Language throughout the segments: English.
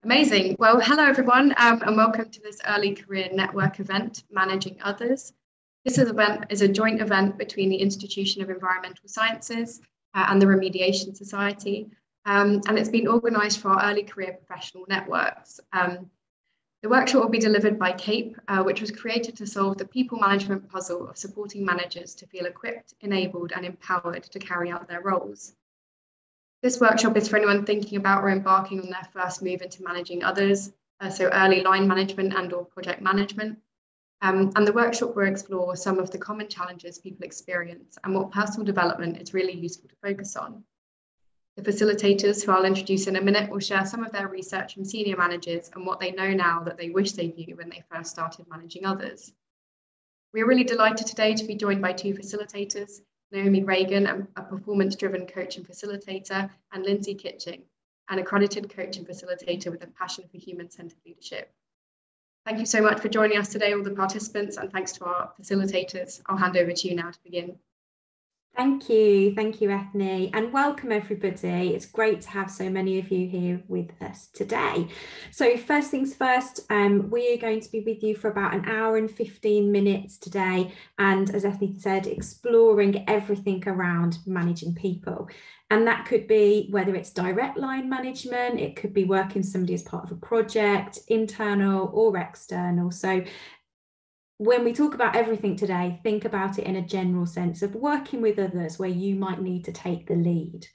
Amazing. Well, hello everyone, and welcome to this Early Career Network event, Managing Others. This event is a joint event between the Institution of Environmental Sciences and the Remediation Society, and it's been organised for our early career professional networks. The workshop will be delivered by CAPE, which was created to solve the people management puzzle of supporting managers to feel equipped, enabled, and empowered to carry out their roles. This workshop is for anyone thinking about or embarking on their first move into managing others, so early line management and or project management. And the workshop will explore some of the common challenges people experience and what personal development is really useful to focus on. The facilitators, who I'll introduce in a minute, will share some of their research from senior managers and what they know now that they wish they knew when they first started managing others. We're really delighted today to be joined by two facilitators, Naomi Reagan, a performance-driven coach and facilitator, and Lindsay Kitching, an accredited coach and facilitator with a passion for human-centered leadership. Thank you so much for joining us today, all the participants, and thanks to our facilitators. I'll hand over to you now to begin. Thank you, Ethne, and welcome everybody. It's great to have so many of you here with us today. So first things first, we are going to be with you for about an hour and 15 minutes today, and as Ethne said, exploring everything around managing people. And that could be whether it's direct line management, it could be working with somebody as part of a project, internal or external. So when we talk about everything today, think about it in a general sense of working with others where you might need to take the lead.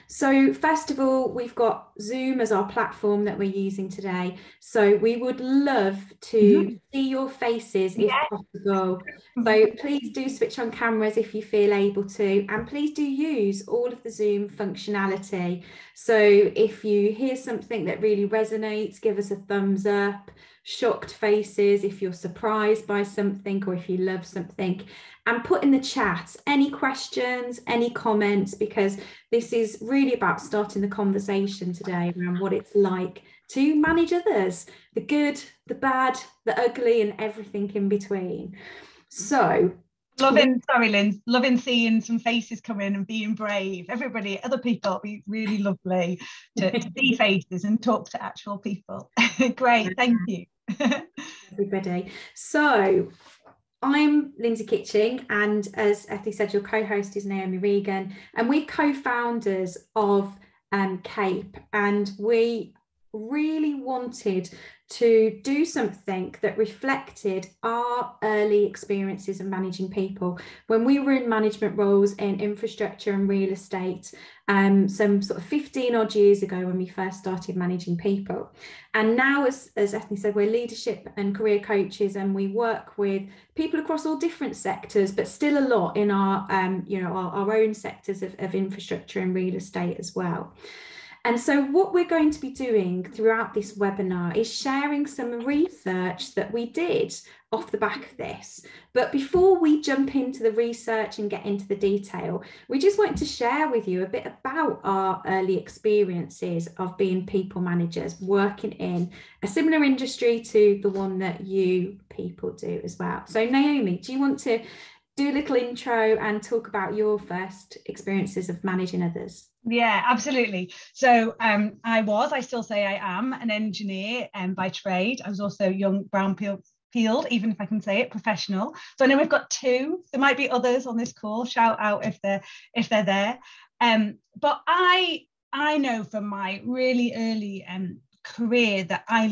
So first of all, we've got Zoom as our platform that we're using today. So we would love to see your faces if possible. So please do switch on cameras if you feel able to, and please do use all of the Zoom functionality. So if you hear something that really resonates, give us a thumbs up. Shocked faces if you're surprised by something or if you love something, and put in the chat any questions, any comments, because this is really about starting the conversation today around what it's like to manage others, the good, the bad, the ugly, and everything in between. So loving seeing some faces come in and being brave. Everybody, other people, it'll be really lovely to see faces and talk to actual people. Great, thank you. Everybody. So I'm Lindsay Kitching, and as Ethne said, your co-host is Naomi Reagan, and we're co-founders of CAPE, and we really wanted to do something that reflected our early experiences of managing people when we were in management roles in infrastructure and real estate, some sort of 15 odd years ago when we first started managing people. And now, as Ethne said, we're leadership and career coaches, and we work with people across all different sectors, but still a lot in our our own sectors of infrastructure and real estate as well. And so what we're going to be doing throughout this webinar is sharing some research that we did off the back of this. But before we jump into the research and get into the detail, we just want to share with you a bit about our early experiences of being people managers, working in a similar industry to the one that you people do as well. So Naomi, do you want to do a little intro and talk about your first experiences of managing others? Yeah, absolutely. So I still say I am an engineer by trade. I was also young brownfield, even if I can say it, professional. So I know we've got two. There might be others on this call. Shout out if they're there. But I know from my really early career that I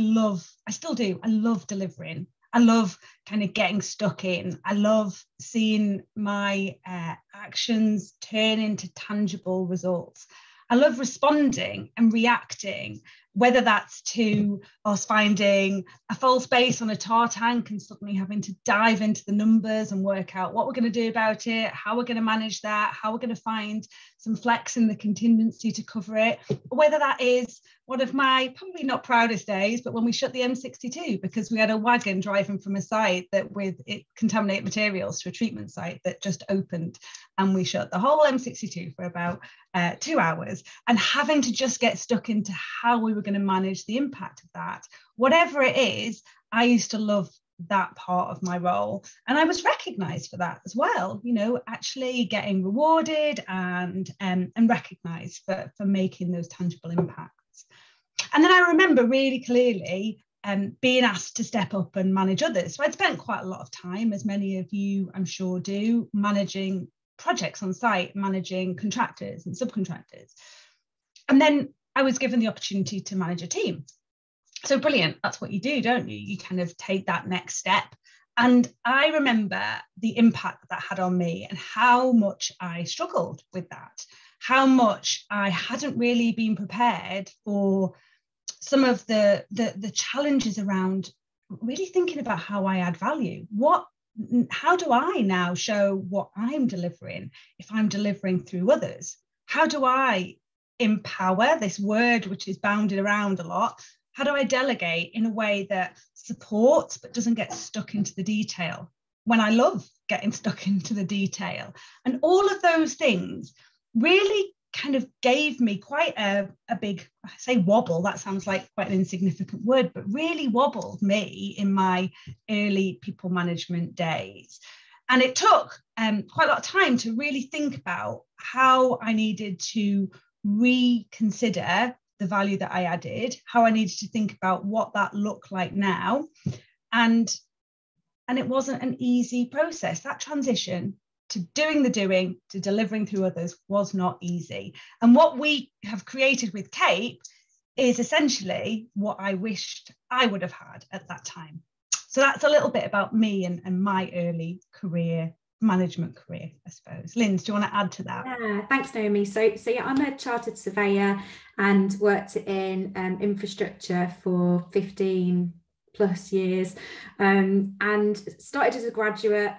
still do. I love delivering. I love kind of getting stuck in. I love seeing my actions turn into tangible results. I love responding and reacting, whether that's to us finding a false base on a tar tank and suddenly having to dive into the numbers and work out what we're going to do about it, how we're going to manage that, how we're going to find some flex in the contingency to cover it, or whether that is one of my probably not proudest days, but when we shut the M62 because we had a wagon driving from a site that with contaminated materials to a treatment site that just opened, and we shut the whole M62 for about 2 hours, and having to just get stuck into how we were going to manage the impact of that. Whatever it is, I used to love that part of my role, and I was recognized for that as well, you know, actually getting rewarded and recognized for making those tangible impacts. And then I remember really clearly being asked to step up and manage others. So I'd spent quite a lot of time, as many of you I'm sure do, managing projects on site, managing contractors and subcontractors. And then I was given the opportunity to manage a team. So brilliant, that's what you do, don't you? You kind of take that next step. And I remember the impact that had on me and how much I struggled with that, how much I hadn't really been prepared for some of the challenges around really thinking about how I add value. How do I now show what I'm delivering if I'm delivering through others? How do I empower, this word which is bounded around a lot? How do I delegate in a way that supports but doesn't get stuck into the detail, when I love getting stuck into the detail? And all of those things really kind of gave me quite a big, I say wobble, that sounds like quite an insignificant word, but really wobbled me in my early people management days. And it took quite a lot of time to really think about how I needed to reconsider the value that I added, how I needed to think about what that looked like now. And it wasn't an easy process. That transition to doing the doing, to delivering through others, was not easy. And what we have created with CAPE is essentially what I wished I would have had at that time. So that's a little bit about me and my early management career, I suppose. Lynn, do you want to add to that? Yeah, thanks, Naomi. So yeah, I'm a chartered surveyor and worked in infrastructure for 15 plus years, and started as a graduate,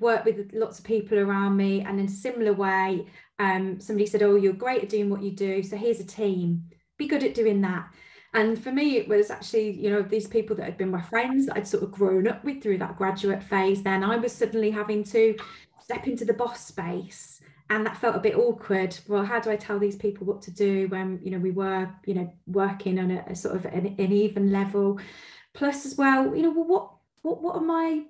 worked with lots of people around me, and in a similar way, somebody said, oh, you're great at doing what you do, so here's a team, be good at doing that. And for me, it was actually, you know, these people that had been my friends that I'd sort of grown up with through that graduate phase. Then I was suddenly having to step into the boss space, and that felt a bit awkward. Well, how do I tell these people what to do when, you know, we were, you know, working on a sort of an even level? Plus as well, you know, well, what am I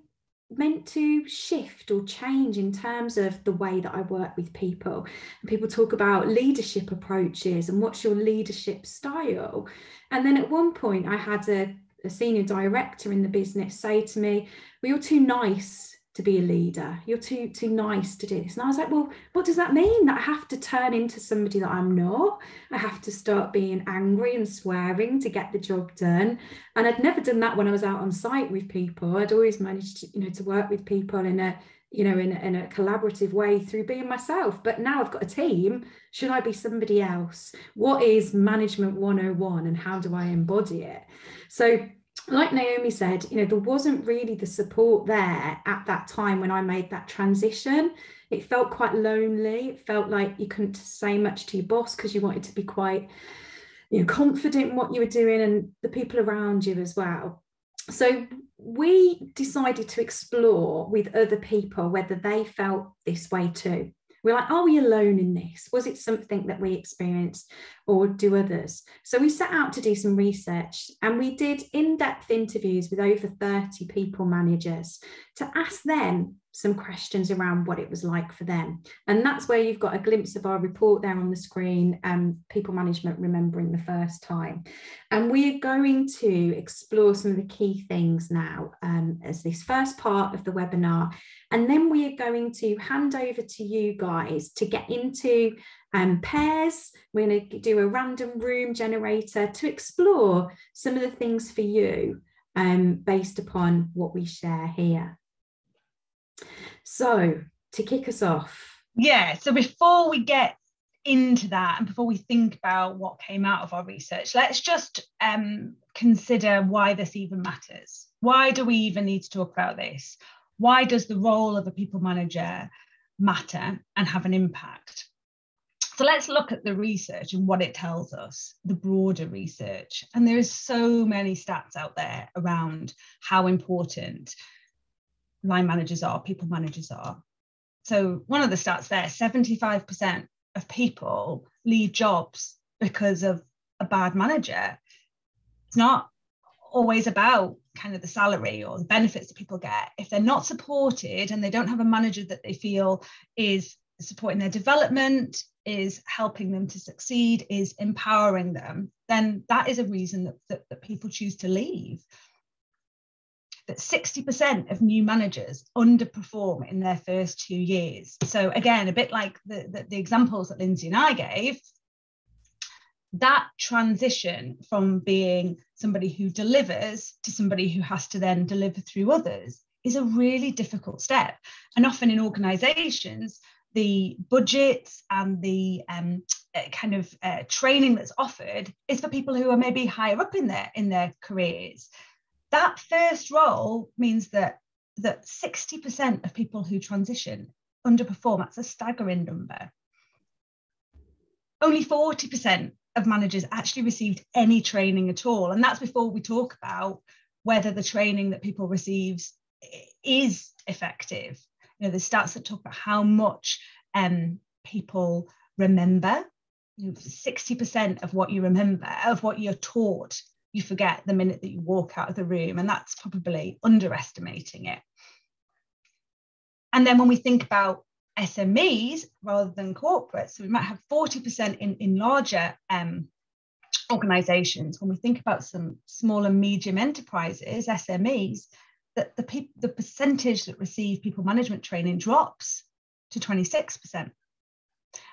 meant to shift or change in terms of the way that I work with people? And people talk about leadership approaches and what's your leadership style. And then at one point I had a senior director in the business say to me, well, you're too nice to be a leader, you're too nice to do this. And I was like, well, what does that mean? That I have to turn into somebody that I'm not? I have to start being angry and swearing to get the job done? And I'd never done that when I was out on site with people. I'd always managed to, you know, to work with people in a, you know, in a collaborative way through being myself. But now I've got a team. Should I be somebody else? What is management 101 and how do I embody it? So like Naomi said, you know, there wasn't really the support there at that time when I made that transition. It felt quite lonely. It felt like you couldn't say much to your boss because you wanted to be quite, you know, confident in what you were doing and the people around you as well. So we decided to explore with other people whether they felt this way too. We're like, are we alone in this? Was it something that we experienced, or do others? So we set out to do some research, and we did in-depth interviews with over 30 people managers to ask them some questions around what it was like for them. And that's where you've got a glimpse of our report there on the screen, People Management Remembering the First Time. And we're going to explore some of the key things now as this first part of the webinar. And then we are going to hand over to you guys to get into pairs. We're going to do a random room generator to explore some of the things for you based upon what we share here. So to kick us off. Yeah, so before we get into that and before we think about what came out of our research, let's just consider why this even matters. Why do we even need to talk about this? Why does the role of a people manager matter and have an impact? So let's look at the research and what it tells us, the broader research. And there is so many stats out there around how important line managers are, people managers are. So one of the stats there, 75% of people leave jobs because of a bad manager. It's not always about kind of the salary or the benefits that people get. If they're not supported and they don't have a manager that they feel is supporting their development, is helping them to succeed, is empowering them, then that is a reason that people choose to leave. That 60% of new managers underperform in their first 2 years. So again, a bit like the examples that Lindsay and I gave, that transition from being somebody who delivers to somebody who has to then deliver through others is a really difficult step. And often in organizations, the budgets and the training that's offered is for people who are maybe higher up in their careers. That first role means that 60% of people who transition underperform. That's a staggering number. Only 40% of managers actually received any training at all. And that's before we talk about whether the training that people receive is effective. The stats that talk about how much people remember, 60% of what you remember, of what you're taught, you forget the minute that you walk out of the room, and that's probably underestimating it. And then when we think about SMEs rather than corporates, so we might have 40% in larger organizations. When we think about some small and medium enterprises, SMEs, that the percentage that receive people management training drops to 26%.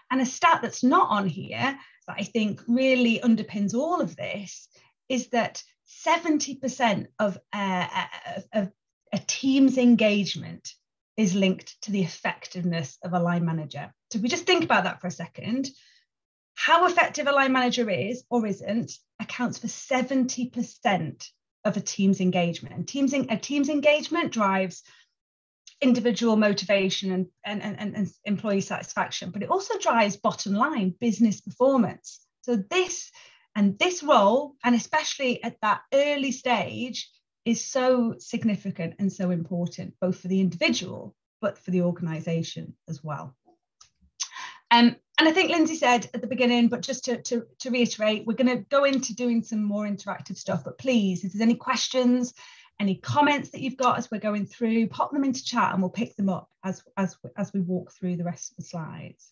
And a stat that's not on here that I think really underpins all of this is that 70% of a team's engagement is linked to the effectiveness of a line manager. So if we just think about that for a second, how effective a line manager is or isn't accounts for 70% of a team's engagement. And a team's engagement drives individual motivation and employee satisfaction, but it also drives bottom line business performance. So this role, and especially at that early stage, is so significant and so important, both for the individual, but for the organisation as well. And I think Lindsay said at the beginning, but just to reiterate, we're going to go into doing some more interactive stuff, but please, if there's any questions, any comments that you've got as we're going through, pop them into chat and we'll pick them up as we walk through the rest of the slides.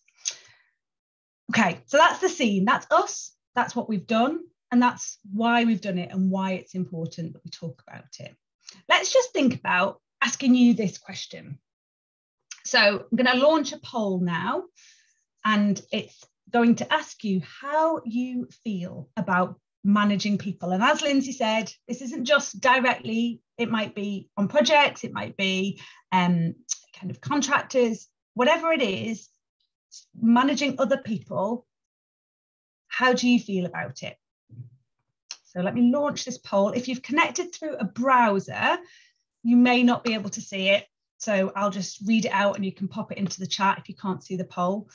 Okay, so that's the scene, that's us. That's what we've done, and that's why we've done it and why it's important that we talk about it. Let's just think about asking you this question. So I'm going to launch a poll now, and it's going to ask you how you feel about managing people. And as Lindsay said, this isn't just directly, it might be on projects, it might be kind of contractors, whatever it is, managing other people. How do you feel about it? So let me launch this poll. If you've connected through a browser, you may not be able to see it. So I'll just read it out and you can pop it into the chat if you can't see the poll.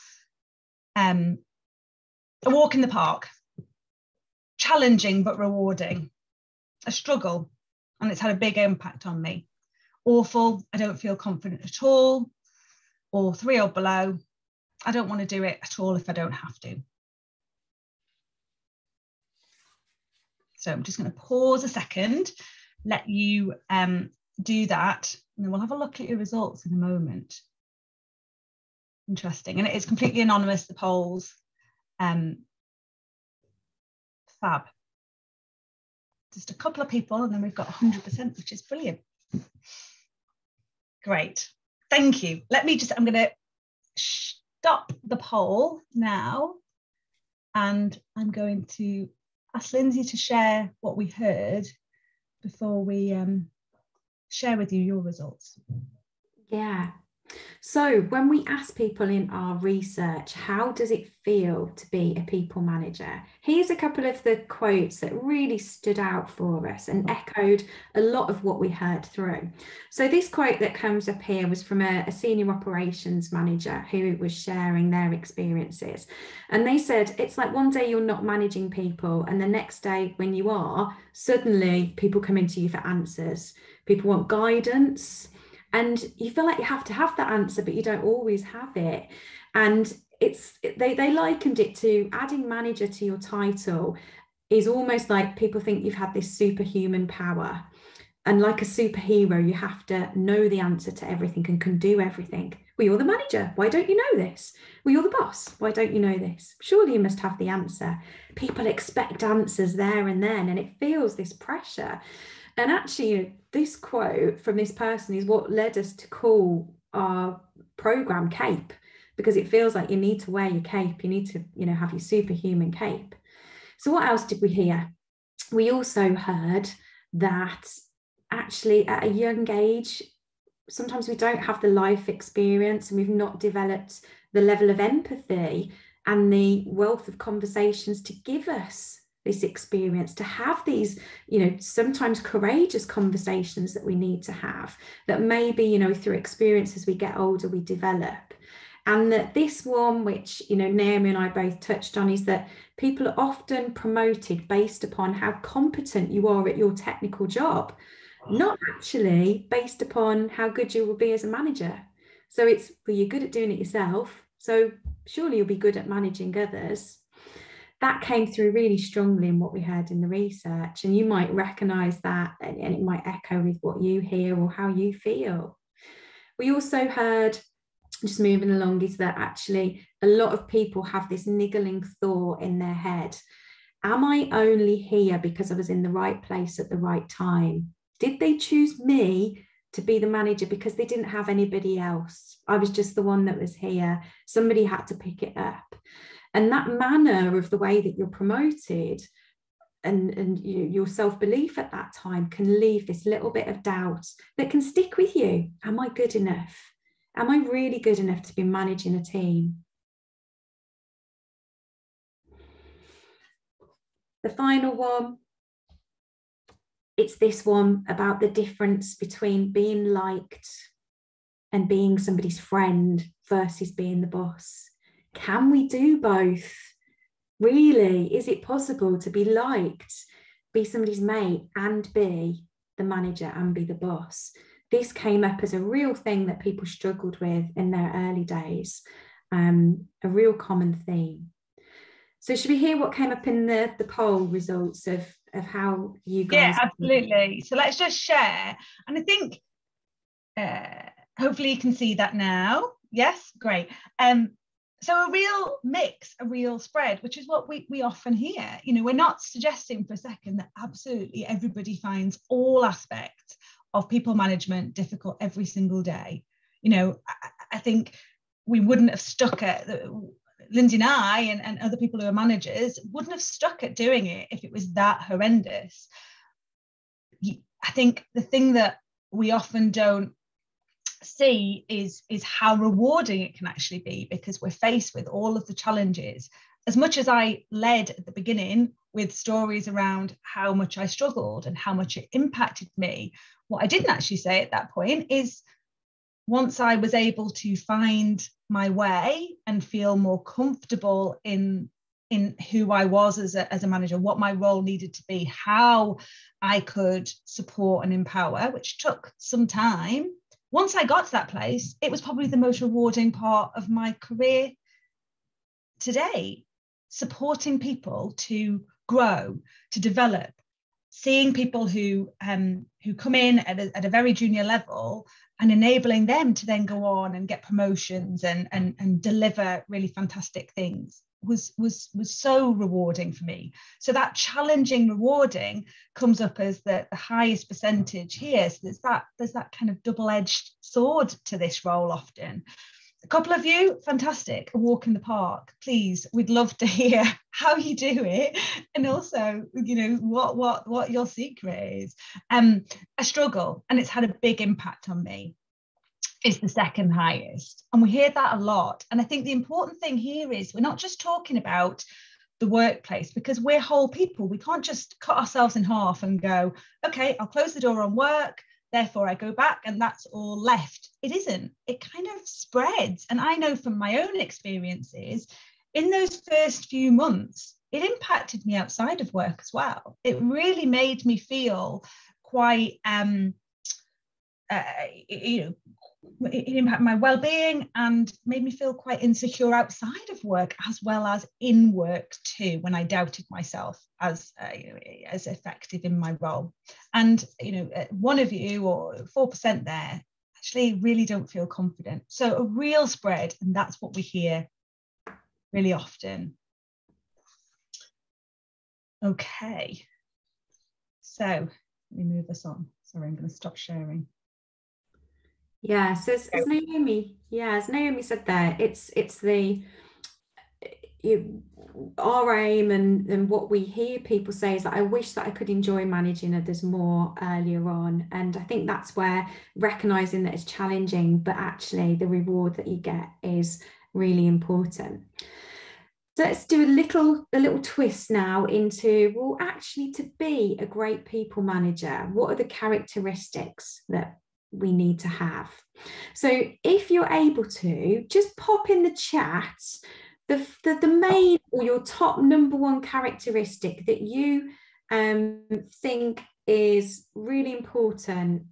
A walk in the park. Challenging but rewarding. A struggle, and it's had a big impact on me. Awful, I don't feel confident at all. Or 3 or below, I don't want to do it at all if I don't have to. So I'm just going to pause a second, let you do that, and then we'll have a look at your results in a moment. Interesting, and it is completely anonymous, the polls. Fab. Just a couple of people, and then we've got 100%, which is brilliant. Great, thank you. I'm going to stop the poll now, and I'm going to ask Lindsay to share what we heard before we share with you your results. Yeah. So when we ask people in our research, how does it feel to be a people manager? Here's a couple of the quotes that really stood out for us and echoed a lot of what we heard through. So this quote that comes up here was from a senior operations manager who was sharing their experiences. And they said, it's like one day you're not managing people, and the next day when you are, suddenly people come into you for answers. People want guidance. And you feel like you have to have that answer, but you don't always have it. And they likened it to adding manager to your title is almost like people think you've had this superhuman power. And like a superhero, you have to know the answer to everything and can do everything. Well, you're the manager. Why don't you know this? Well, you're the boss. Why don't you know this? Surely you must have the answer. People expect answers there and then, and it feels this pressure. And actually, this quote from this person is what led us to call our program CAPE, because it feels like you need to wear your cape. You need to, have your superhuman cape. So what else did we hear? We also heard that actually at a young age, sometimes we don't have the life experience and we've not developed the level of empathy and the wealth of conversations to give us this experience, to have these, sometimes courageous conversations that we need to have, that maybe, through experience as we get older, we develop. And that this one, which, Naomi and I both touched on, is that people are often promoted based upon how competent you are at your technical job, not actually based upon how good you will be as a manager. So it's, well, you're good at doing it yourself, so surely you'll be good at managing others. That came through really strongly in what we heard in the research, and you might recognise that, and it might echo with what you hear or how you feel. We also heard, just moving along, is that actually a lot of people have this niggling thought in their head. Am I only here because I was in the right place at the right time? Did they choose me to be the manager because they didn't have anybody else? I was just the one that was here. Somebody had to pick it up. And that manner of the way that you're promoted and your self-belief at that time can leave this little bit of doubt that can stick with you. Am I good enough? Am I really good enough to be managing a team? The final one, it's this one about the difference between being liked and being somebody's friend versus being the boss. Can we do both? Really, is it possible to be liked, be somebody's mate, and be the manager and be the boss? This came up as a real thing that people struggled with in their early days, a real common theme. So should we hear what came up in the poll results of how you guys... Yeah, absolutely. So let's just share. And I think hopefully you can see that now. Yes, great. So a real mix, a real spread, which is what we often hear. We're not suggesting for a second that absolutely everybody finds all aspects of people management difficult every single day. I think we wouldn't have stuck at, Lindsay and I and other people who are managers wouldn't have stuck at doing it if it was that horrendous. I think the thing that we often don't see is how rewarding it can actually be, because we're faced with all of the challenges. As much as I led at the beginning with stories around how much I struggled and how much it impacted me, what I didn't actually say at that point is, once I was able to find my way and feel more comfortable in who I was as a manager, what my role needed to be, how I could support and empower, which took some time. Once I got to that place, it was probably the most rewarding part of my career today, supporting people to grow, to develop, seeing people who come in at a very junior level and enabling them to then go on and get promotions and deliver really fantastic things was so rewarding for me. So that challenging, rewarding comes up as the highest percentage here. So there's that kind of double-edged sword to this role often. A couple of you, fantastic, a walk in the park. Please, we'd love to hear how you do it, and also, what your secret is. A struggle, and it's had a big impact on me, is the second highest. And we hear that a lot. And I think the important thing here is we're not just talking about the workplace, because we're whole people. We can't just cut ourselves in half and go, okay, I'll close the door on work, therefore I go back and that's all left. It isn't. It kind of spreads. And I know from my own experiences, in those first few months, it impacted me outside of work as well. It really made me feel quite, it impacted my well-being and made me feel quite insecure outside of work as well as in work too, when I doubted myself as effective in my role. And one of you, or 4% there, actually really don't feel confident. So a real spread, and that's what we hear really often. Okay, so let me move us on. Sorry, I'm going to stop sharing. Yeah, so as Naomi said there, it's our aim and what we hear people say is that I wish that I could enjoy managing others more earlier on. And I think that's where recognizing that it's challenging, but actually the reward that you get is really important. So let's do a little twist now into, well, actually, to be a great people manager, what are the characteristics that we need to have? So if you're able to, just pop in the chat the main or your top number one characteristic that you think is really important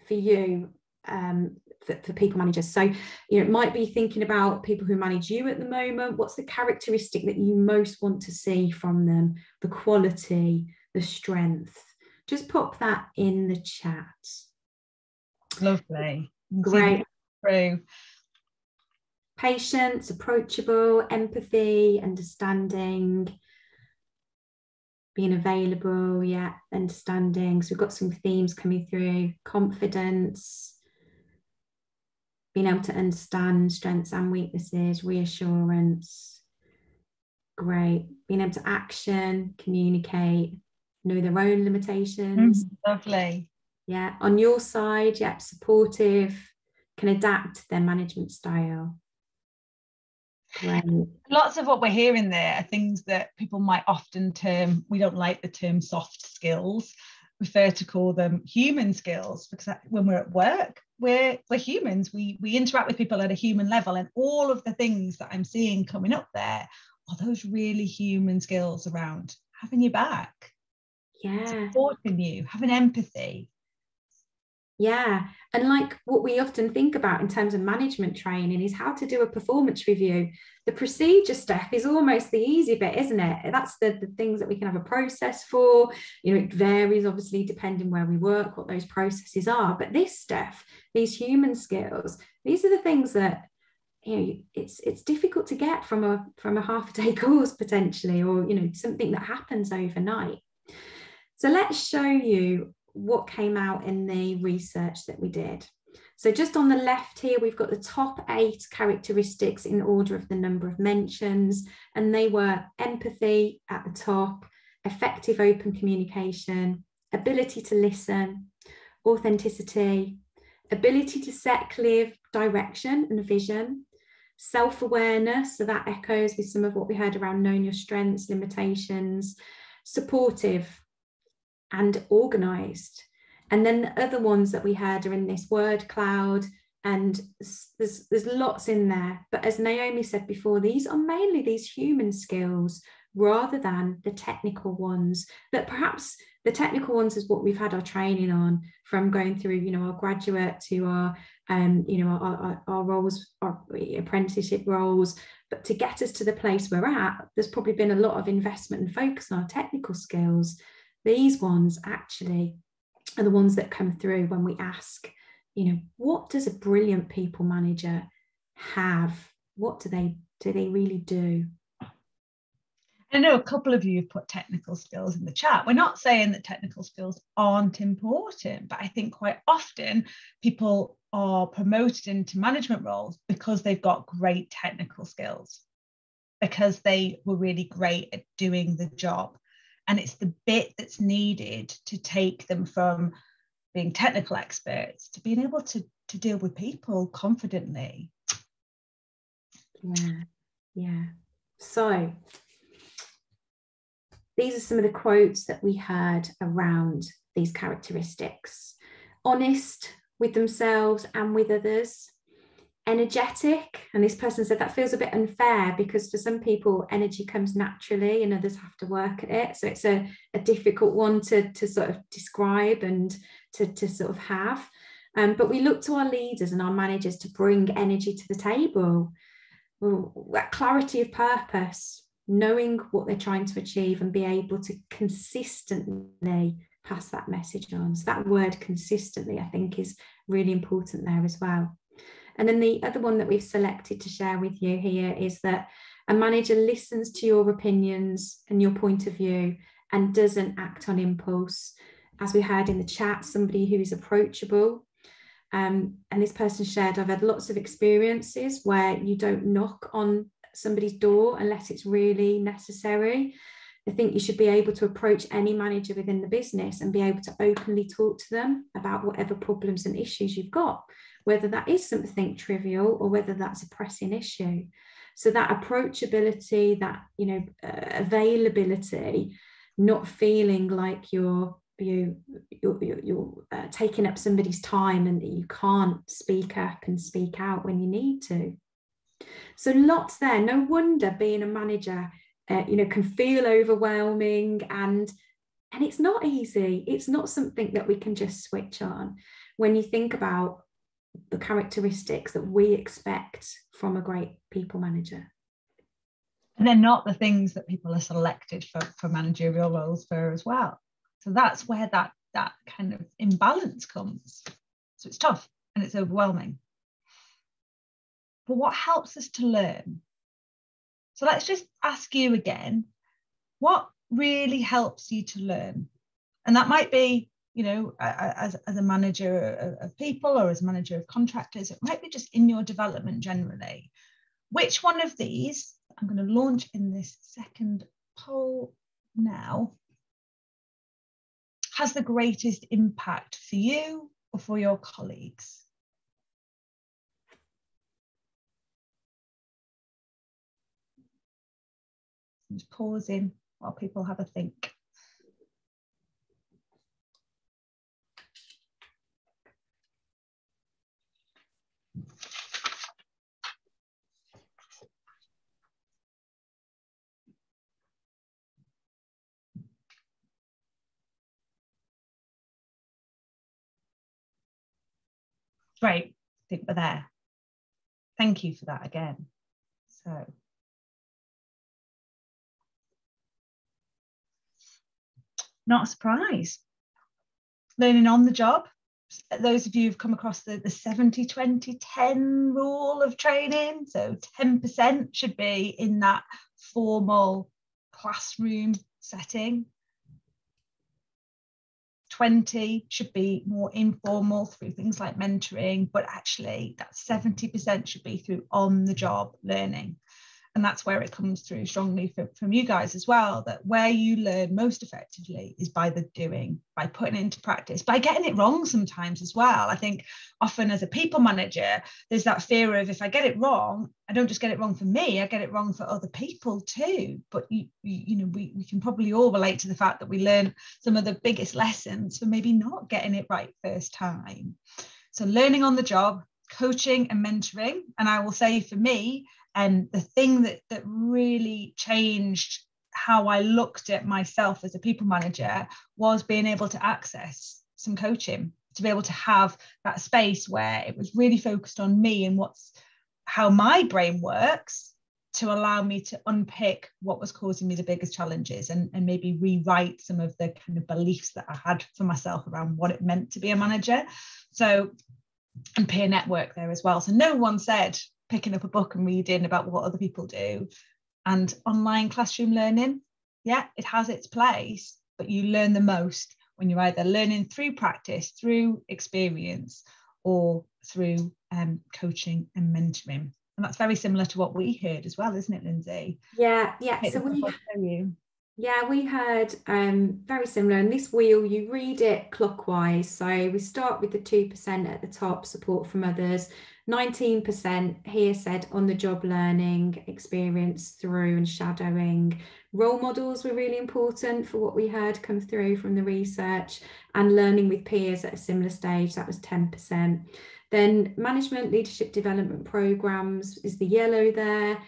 for you, for people managers. So, it might be thinking about people who manage you at the moment. What's the characteristic that you most want to see from them? The quality, the strength. Just pop that in the chat. Lovely. Great. Through. Patience, approachable, empathy, understanding, being available, understanding. So we've got some themes coming through. Confidence, being able to understand strengths and weaknesses, reassurance. Great. Being able to action, communicate, know their own limitations. Lovely. Yeah. On your side, supportive, can adapt their management style. Great. Lots of what we're hearing there are things that people might often term, we don't like the term soft skills, prefer to call them human skills, because when we're at work, we're humans. We interact with people at a human level, and all of the things that I'm seeing coming up there are those really human skills around having your back, supporting you, having empathy. Yeah, and like what we often think about in terms of management training is how to do a performance review. The procedure stuff is almost the easy bit, isn't it? That's the things that we can have a process for. It varies obviously depending where we work, what those processes are. But this stuff, these human skills, these are the things that it's difficult to get from a half-a-day course potentially, or something that happens overnight. So let's show you what came out in the research that we did. So just on the left here, we've got the top 8 characteristics in order of the number of mentions, and they were empathy at the top, effective open communication, ability to listen, authenticity, ability to set clear direction and vision, self-awareness, so that echoes with some of what we heard around knowing your strengths, limitations, supportive, and organized. And then the other ones that we heard are in this word cloud, and there's lots in there. But as Naomi said before, these are mainly these human skills rather than the technical ones. But perhaps the technical ones is what we've had our training on, from going through, our graduate to our roles, our apprenticeship roles. But to get us to the place we're at, there's probably been a lot of investment and focus on our technical skills. These ones actually are the ones that come through when we ask, what does a brilliant people manager have? What do they really do? I know a couple of you have put technical skills in the chat. We're not saying that technical skills aren't important, but I think quite often people are promoted into management roles because they've got great technical skills, because they were really great at doing the job. And it's the bit that's needed to take them from being technical experts to being able to deal with people confidently. Yeah. So these are some of the quotes that we heard around these characteristics. Honest with themselves and with others. Energetic, and this person said that feels a bit unfair because for some people energy comes naturally and others have to work at it, so it's a difficult one to sort of describe and to sort of have, but we look to our leaders and our managers to bring energy to the table. That clarity of purpose, knowing what they're trying to achieve and be able to consistently pass that message on. So that word consistently, I think, is really important there as well. And then the other one that we've selected to share with you here is that a manager listens to your opinions and your point of view and doesn't act on impulse. As we heard in the chat, somebody who is approachable. And this person shared, I've had lots of experiences where you don't knock on somebody's door unless it's really necessary. I think you should be able to approach any manager within the business and be able to openly talk to them about whatever problems and issues you've got, whether that is something trivial or whether that's a pressing issue. So that approachability, that, you know, availability, not feeling like you're taking up somebody's time and that you can't speak up and speak out when you need to. So lots there. No wonder being a manager, you know, can feel overwhelming, and it's not easy. It's not something that we can just switch on. When you think about the characteristics that we expect from a great people manager. And they're not the things that people are selected for managerial roles for as well. So that's where that kind of imbalance comes. So it's tough and it's overwhelming. But what helps us to learn? So let's just ask you again, what really helps you to learn? And that might be, you know, as a manager of people or as a manager of contractors, it might be just in your development generally. Which one of these, I'm going to launch in this second poll now, has the greatest impact for you or for your colleagues? Just pausing while people have a think. Great, I think we're there. Thank you for that again. So, not a surprise. Learning on the job. Those of you who've come across the 70-20-10 rule of training, so 10% should be in that formal classroom setting. 20 should be more informal through things like mentoring, but actually that 70% should be through on-the-job learning. And that's where it comes through strongly from you guys as well, that where you learn most effectively is by the doing, by putting it into practice, by getting it wrong sometimes as well. I think often as a people manager, there's that fear of, if I get it wrong, I don't just get it wrong for me, I get it wrong for other people too. But you know, we can probably all relate to the fact that we learn some of the biggest lessons for maybe not getting it right first time. So learning on the job, coaching and mentoring. And I will say for me, and the thing that really changed how I looked at myself as a people manager was being able to access some coaching, to be able to have that space where it was really focused on me and how my brain works, to allow me to unpick what was causing me the biggest challenges and maybe rewrite some of the kind of beliefs that I had for myself around what it meant to be a manager. So, and peer network there as well. So no one said picking up a book and reading about what other people do. And online classroom learning, yeah, it has its place, but you learn the most when you're either learning through practice, through experience, or through coaching and mentoring. And that's very similar to what we heard as well, isn't it, Lindsay? Yeah. So we heard very similar. And this wheel, you read it clockwise. So we start with the 2% at the top, support from others. 19% here said on the job learning, experience through and shadowing. Role models were really important for what we heard come through from the research, and learning with peers at a similar stage, that was 10%. Then management, leadership development programs is the yellow there.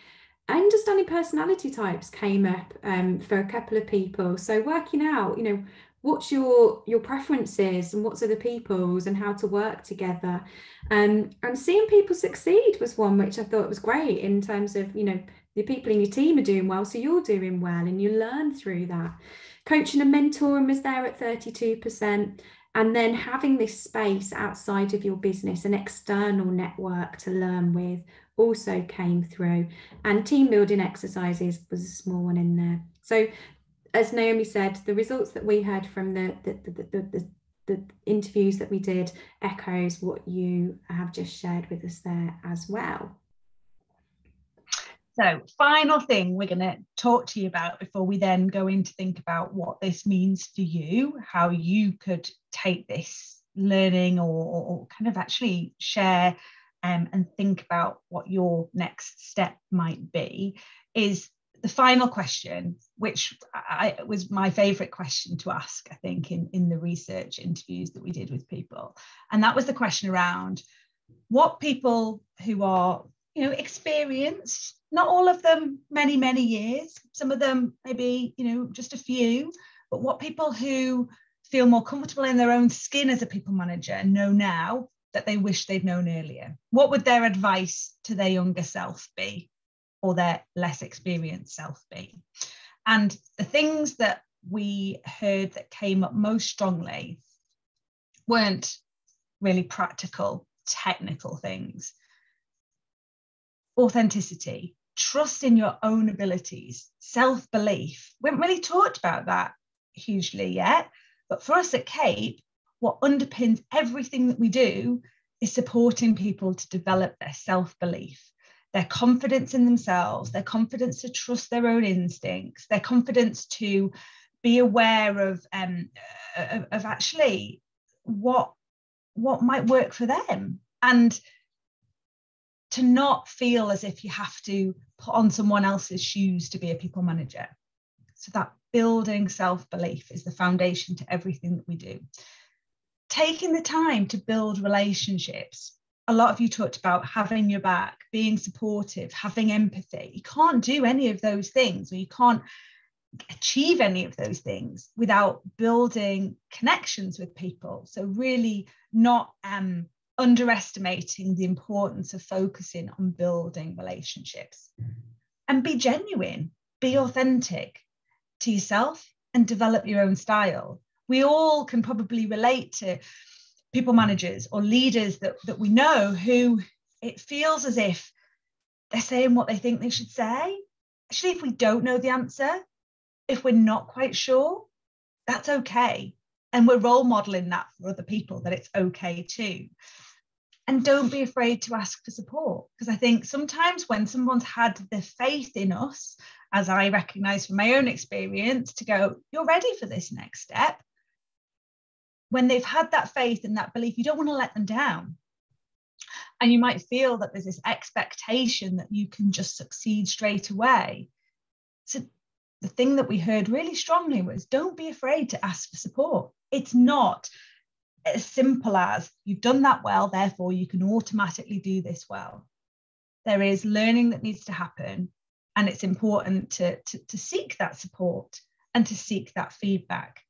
Understanding personality types came up for a couple of people. So working out, you know, what's your preferences and what's other people's, and how to work together. And seeing people succeed was one which I thought was great in terms of, you know, the people in your team are doing well, so you're doing well and you learn through that. Coaching and mentoring was there at 32%. And then having this space outside of your business, an external network to learn with, also came through. And team building exercises was a small one in there. So as Naomi said, the results that we heard from the interviews that we did echoes what you have just shared with us there as well. So, final thing we're going to talk to you about before we then go in to think about what this means for you, how you could take this learning or kind of actually share and think about what your next step might be, is the final question, which was my favourite question to ask, I think, in the research interviews that we did with people. And that was the question around what people who are, experienced, not all of them many, many years, some of them maybe, just a few, but what people who feel more comfortable in their own skin as a people manager know now that they wish they'd known earlier. What would their advice to their younger self be, or their less experienced self be? And the things that we heard that came up most strongly weren't really practical, technical things. Authenticity, trust in your own abilities, self-belief. We haven't really talked about that hugely yet, but for us at CAPE, what underpins everything that we do is supporting people to develop their self-belief, their confidence in themselves, their confidence to trust their own instincts, their confidence to be aware of actually what might work for them, and to not feel as if you have to put on someone else's shoes to be a people manager. So that building self-belief is the foundation to everything that we do. Taking the time to build relationships. A lot of you talked about having your back, being supportive, having empathy. You can't do any of those things, or you can't achieve any of those things without building connections with people. So really not underestimating the importance of focusing on building relationships. And be genuine, be authentic to yourself, and develop your own style. We all can probably relate to people managers or leaders that we know who it feels as if they're saying what they think they should say. Actually, if we don't know the answer, if we're not quite sure, that's okay. And we're role modeling that for other people, that it's okay too. And don't be afraid to ask for support, because I think sometimes when someone's had the faith in us, as I recognise from my own experience, to go, you're ready for this next step. When they've had that faith and that belief, you don't want to let them down. And you might feel that there's this expectation that you can just succeed straight away. So the thing that we heard really strongly was, don't be afraid to ask for support. It's not as simple as you've done that well, therefore you can automatically do this well. There is learning that needs to happen, and it's important to seek that support and to seek that feedback.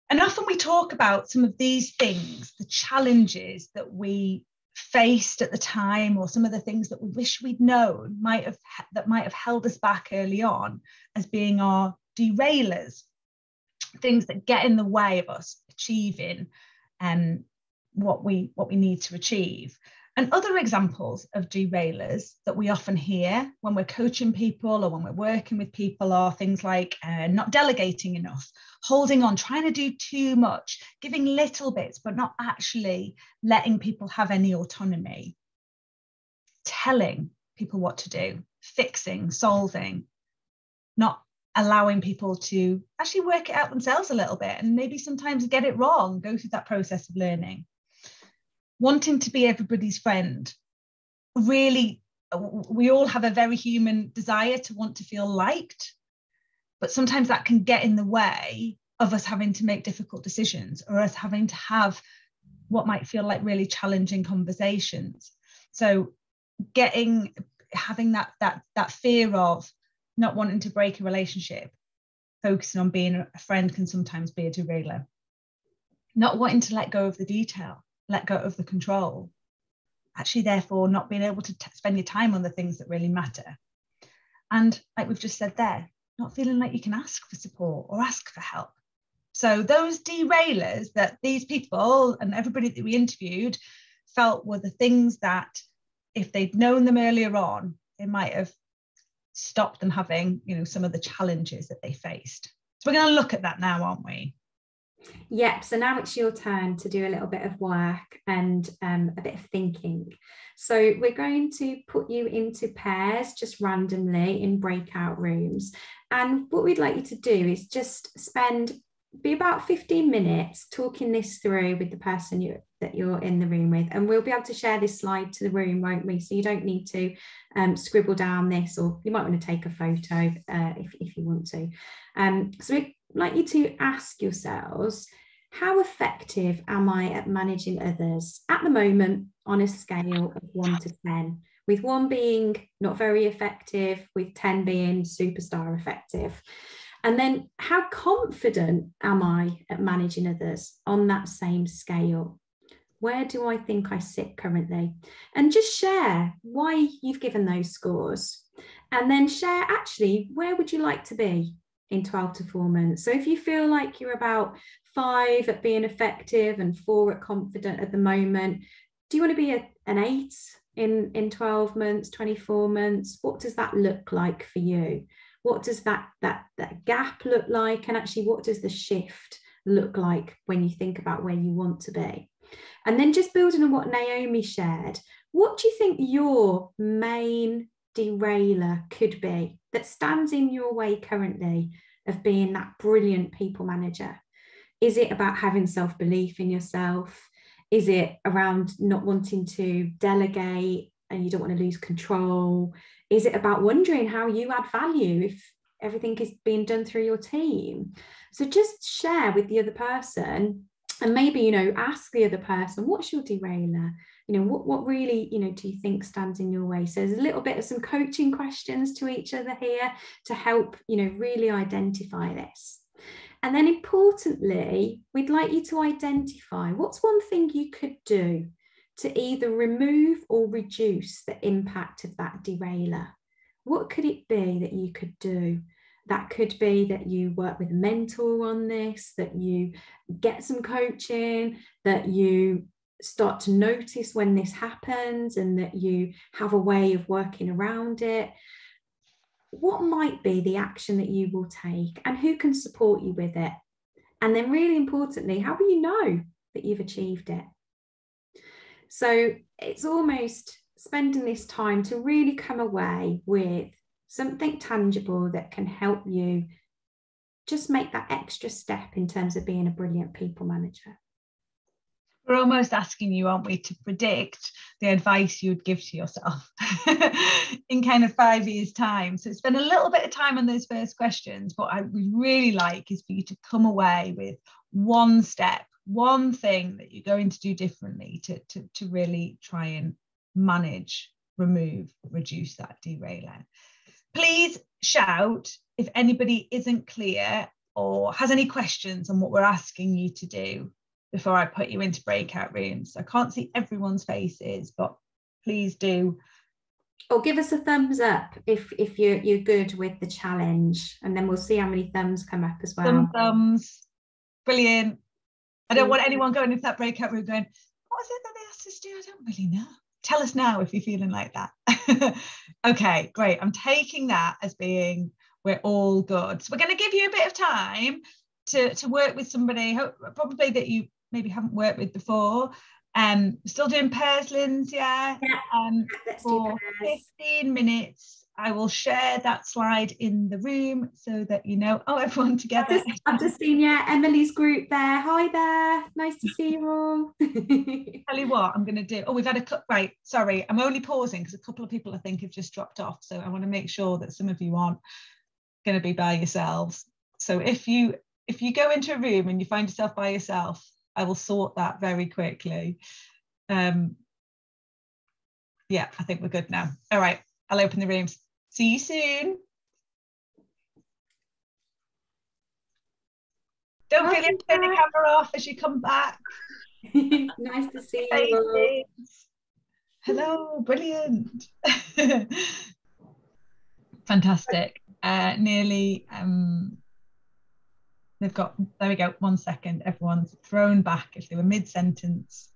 And often we talk about some of these things, the challenges that we faced at the time, or some of the things that we wish we'd known that might have held us back early on, as being our derailers, things that get in the way of us achieving what we need to achieve. And other examples of derailers that we often hear when we're coaching people or when we're working with people are things like not delegating enough, holding on, trying to do too much, giving little bits, but not actually letting people have any autonomy, telling people what to do, fixing, solving, not allowing people to actually work it out themselves a little bit, and maybe sometimes get it wrong, go through that process of learning. Wanting to be everybody's friend. Really, we all have a very human desire to want to feel liked, but sometimes that can get in the way of us having to make difficult decisions, or us having to have what might feel like really challenging conversations. So having that fear of not wanting to break a relationship, focusing on being a friend, can sometimes be a derailer. Not wanting to let go of the detail, let go of the control. actually therefore not being able to spend your time on the things that really matter. And like we've just said there, not feeling like you can ask for support or ask for help. So those derailers that these people and everybody that we interviewed felt were the things that if they'd known them earlier on, it might have stopped them having, some of the challenges that they faced. So we're going to look at that now, aren't we? Yep, so now it's your turn to do a little bit of work and a bit of thinking. So we're going to put you into pairs just randomly in breakout rooms. And what we'd like you to do is just be about 15 minutes talking this through with the person that you're in the room with. And we'll be able to share this slide to the room, won't we? So you don't need to scribble down this, or you might want to take a photo if you want to. So we'd like you to ask yourselves, how effective am I at managing others at the moment on a scale of 1 to 10, with 1 being not very effective, with 10 being superstar effective? And then how confident am I at managing others on that same scale? Where do I think I sit currently? And just share why you've given those scores. And then share, actually, where would you like to be in 12 to 4 months? So if you feel like you're about 5 at being effective and 4 at confident at the moment, do you want to be an 8 in 12 months, 24 months? What does that look like for you? What does that gap look like? And actually, what does the shift look like when you think about where you want to be? And then just building on what Naomi shared, what do you think your main derailer could be that stands in your way currently of being that brilliant people manager? Is it about having self-belief in yourself? Is it around not wanting to delegate and you don't want to lose control? Is it about wondering how you add value if everything is being done through your team? So just share with the other person, and maybe, ask the other person, what's your derailer? What really, do you think stands in your way? So there's a little bit of some coaching questions to each other here to help, really identify this. And then importantly, we'd like you to identify what's one thing you could do to either remove or reduce the impact of that derailer. What could it be that you could do? That could be that you work with a mentor on this, that you get some coaching, that you start to notice when this happens, and that you have a way of working around it. What might be the action that you will take, and who can support you with it? And then really importantly, how will you know that you've achieved it? So it's almost spending this time to really come away with something tangible that can help you just make that extra step in terms of being a brilliant people manager. We're almost asking you, aren't we, to predict the advice you would give to yourself in kind of 5 years' time. So spend a little bit of time on those first questions. What I would really like is for you to come away with one step, one thing that you're going to do differently to really try and manage, remove, reduce that derailer. Please shout if anybody isn't clear or has any questions on what we're asking you to do before I put you into breakout rooms. I can't see everyone's faces, but please do. Or give us a thumbs up if you're good with the challenge, and then we'll see how many thumbs come up as well. Some thumbs. Brilliant. I don't want anyone going into that breakout room going, what was it that they asked us to do? I don't really know. Tell us now if you're feeling like that. Okay, great. I'm taking that as being we're all good. So we're going to give you a bit of time to work with somebody, probably that you maybe haven't worked with before. Still doing pairs, Linz, yeah? Let's for do pairs. 15 minutes. I will share that slide in the room so that you know, everyone together. I've just seen, Emily's group there. Hi there. Nice to see you all. Tell you what I'm going to do. We've had right, sorry, I'm only pausing because a couple of people I think have just dropped off. So I want to make sure that some of you aren't going to be by yourselves. So if you go into a room and you find yourself by yourself, I will sort that very quickly. Yeah, I think we're good now. All right, I'll open the rooms. See you soon. Don't feel you turn the camera off as you come back. Nice to see you all. Hello, brilliant. Fantastic. Nearly, they've got, there we go, 1 second. Everyone's thrown back. If they were mid-sentence,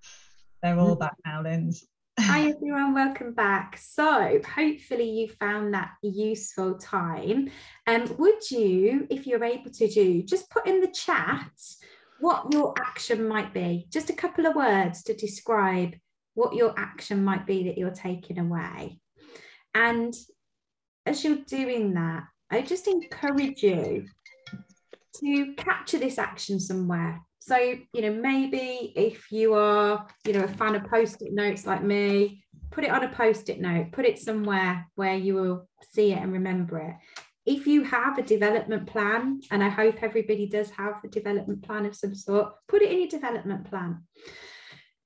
they're all back now, Linz. Hi everyone, welcome back. So hopefully you found that a useful time. Would you, if you're able to do, just put in the chat what your action might be, just a couple of words to describe what your action might be that you're taking away. And as you're doing that, I just encourage you to capture this action somewhere. So, you know, maybe if you are, you know, a fan of post-it notes like me, put it on a post-it note, put it somewhere where you will see it and remember it. If you have a development plan, and I hope everybody does have a development plan of some sort, put it in your development plan.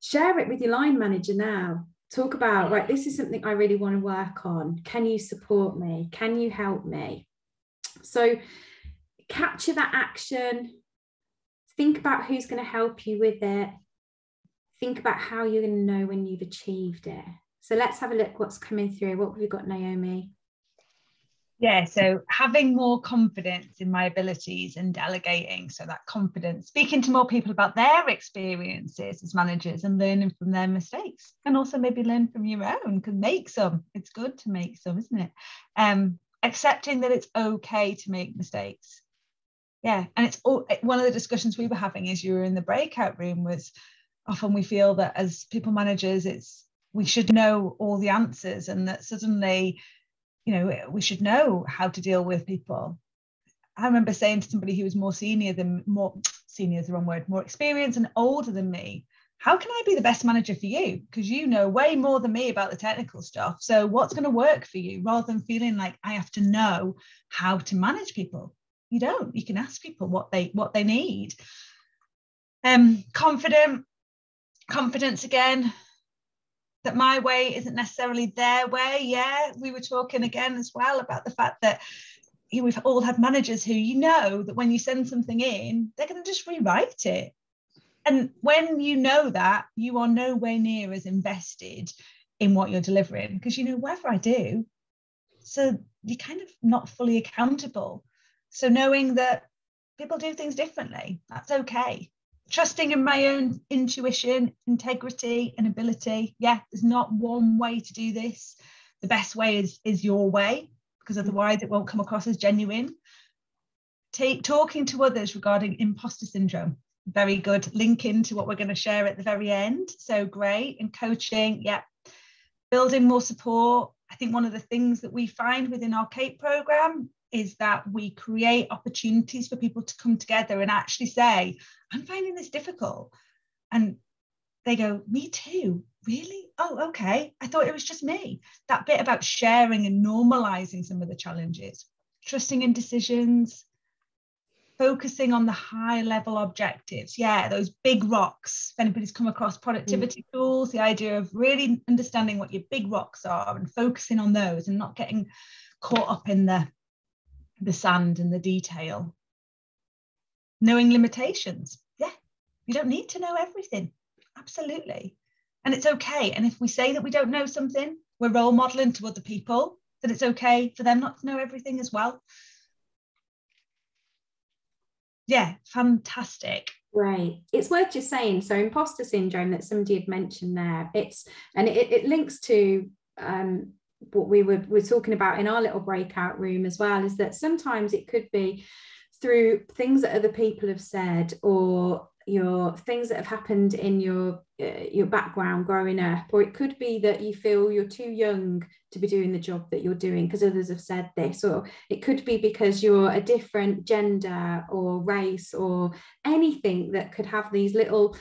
Share it with your line manager now. Talk about, right, this is something I really want to work on. Can you support me? Can you help me? So capture that action. Think about who's going to help you with it. Think about how you're going to know when you've achieved it. So let's have a look what's coming through. What have we got, Naomi? Yeah, so having more confidence in my abilities and delegating. So that confidence, speaking to more people about their experiences as managers and learning from their mistakes, and also maybe learn from your own, because make some. It's good to make some, isn't it? Accepting that it's okay to make mistakes. Yeah, and it's all, one of the discussions we were having as you were in the breakout room was often we feel that as people managers, we should know all the answers, and that suddenly, you know, we should know how to deal with people. I remember saying to somebody who was more experienced and older than me, how can I be the best manager for you? Because you know way more than me about the technical stuff. So what's going to work for you, rather than feeling like I have to know how to manage people. You don't. You can ask people what they need. Confidence again, that my way isn't necessarily their way. Yeah, we were talking again as well about the fact that we've all had managers who, you know, that when you send something in, they're going to just rewrite it. And when you know that, you are nowhere near as invested in what you're delivering, because, you know, whatever I do, so you're kind of not fully accountable. So knowing that people do things differently, that's okay. Trusting in my own intuition, integrity and ability. Yeah, there's not one way to do this. The best way is your way, because otherwise it won't come across as genuine. Talking to others regarding imposter syndrome. Very good. Link into what we're going to share at the very end. So great. And coaching, yeah. Building more support. I think one of the things that we find within our CAPE program is that we create opportunities for people to come together and actually say, I'm finding this difficult. And they go, me too. Really? Oh, okay. I thought it was just me. That bit about sharing and normalizing some of the challenges, trusting in decisions, focusing on the high level objectives. Yeah, those big rocks. If anybody's come across productivity tools, the idea of really understanding what your big rocks are and focusing on those and not getting caught up in the sand and the detail. Knowing limitations. Yeah, you don't need to know everything. Absolutely. And it's okay. And if we say that we don't know something, we're role modeling to other people that it's okay for them not to know everything as well. Yeah, fantastic. Right. It's worth just saying, so imposter syndrome that somebody had mentioned there, it links to what we're talking about in our little breakout room as well, is that sometimes it could be through things that other people have said, or your things that have happened in your background growing up, or it could be that you feel you're too young to be doing the job that you're doing because others have said this, or it could be because you're a different gender or race or anything that could have these little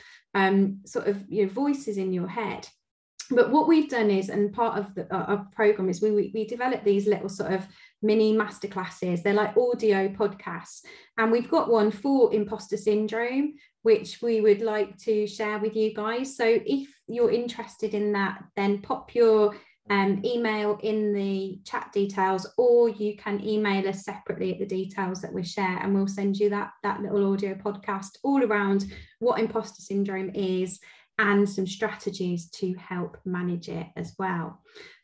sort of, you know, voices in your head. But what we've done is, and part of our program is we develop these little sort of mini masterclasses. They're like audio podcasts, and we've got one for imposter syndrome, which we would like to share with you guys. So if you're interested in that, then pop your email in the chat details, or you can email us separately at the details that we share, and we'll send you that little audio podcast all around what imposter syndrome is, and some strategies to help manage it as well.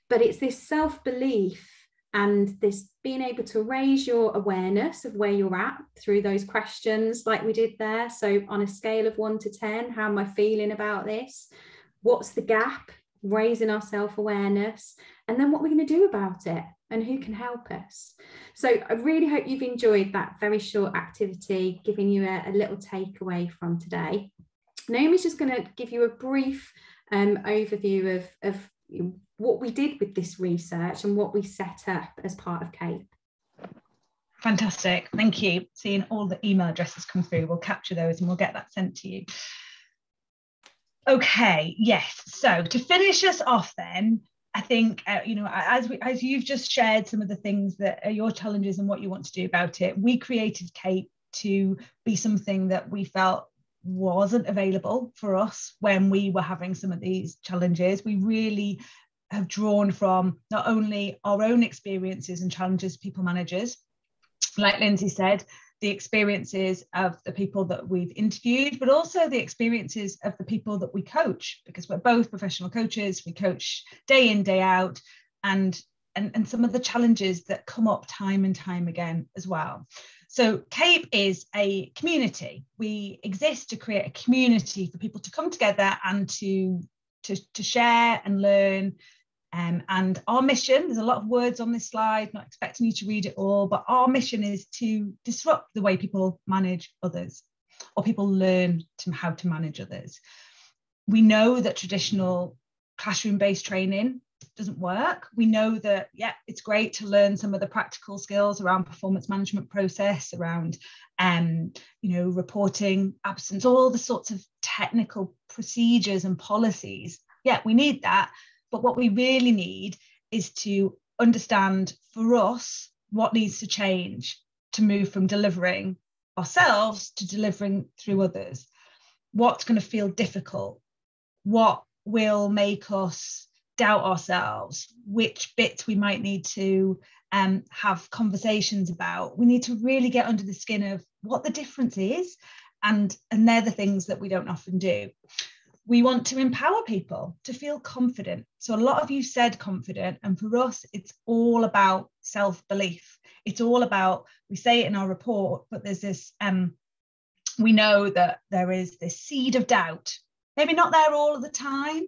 But it's this self-belief and this being able to raise your awareness of where you're at through those questions like we did there. So on a scale of 1 to 10, how am I feeling about this? What's the gap? Raising our self-awareness, and then what we're going to do about it and who can help us. So I really hope you've enjoyed that very short activity, giving you a little takeaway from today. Naomi's just going to give you a brief overview of what we did with this research and what we set up as part of CAPE. Fantastic, thank you. Seeing all the email addresses come through, we'll capture those and we'll get that sent to you. Okay, yes, so to finish us off then, I think, as you've just shared some of the things that are your challenges and what you want to do about it, we created CAPE to be something that we felt wasn't available for us when we were having some of these challenges. We really have drawn from not only our own experiences and challenges as people managers, like Lindsay said, the experiences of the people that we've interviewed, but also the experiences of the people that we coach, because we're both professional coaches. We coach day in, day out, and some of the challenges that come up time and time again as well. So CAPE is a community. We exist to create a community for people to come together and to share and learn. And our mission, there's a lot of words on this slide, not expecting you to read it all, but our mission is to disrupt the way people manage others, or people learn how to manage others. We know that traditional classroom-based training doesn't work. We know that, yeah, it's great to learn some of the practical skills around performance management process, around reporting absence, all the sorts of technical procedures and policies. Yeah, we need that. But what we really need is to understand for us what needs to change to move from delivering ourselves to delivering through others. What's going to feel difficult? What will make us doubt ourselves? Which bits we might need to have conversations about? We need to really get under the skin of what the difference is, and they're the things that we don't often do. We want to empower people to feel confident. So a lot of you said confident, and for us, it's all about self-belief. It's all about, we say it in our report, but there's this, we know that there is this seed of doubt, maybe not there all of the time,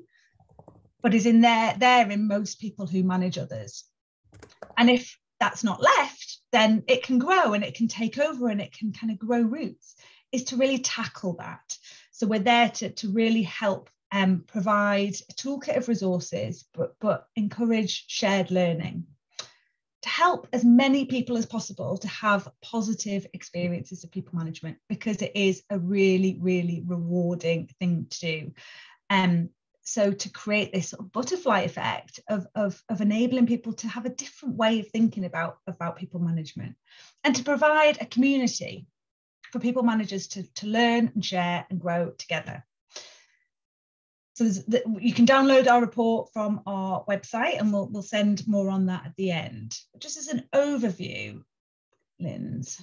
but is in there in most people who manage others. And if that's not left, then it can grow and it can take over and it can kind of grow roots, is to really tackle that. So we're there to really help provide a toolkit of resources, but encourage shared learning to help as many people as possible to have positive experiences of people management, because it is a really, really rewarding thing to do. So to create this sort of butterfly effect of enabling people to have a different way of thinking about people management, and to provide a community for people managers to learn and share and grow together. So you can download our report from our website, and we'll send more on that at the end. But just as an overview, Linz.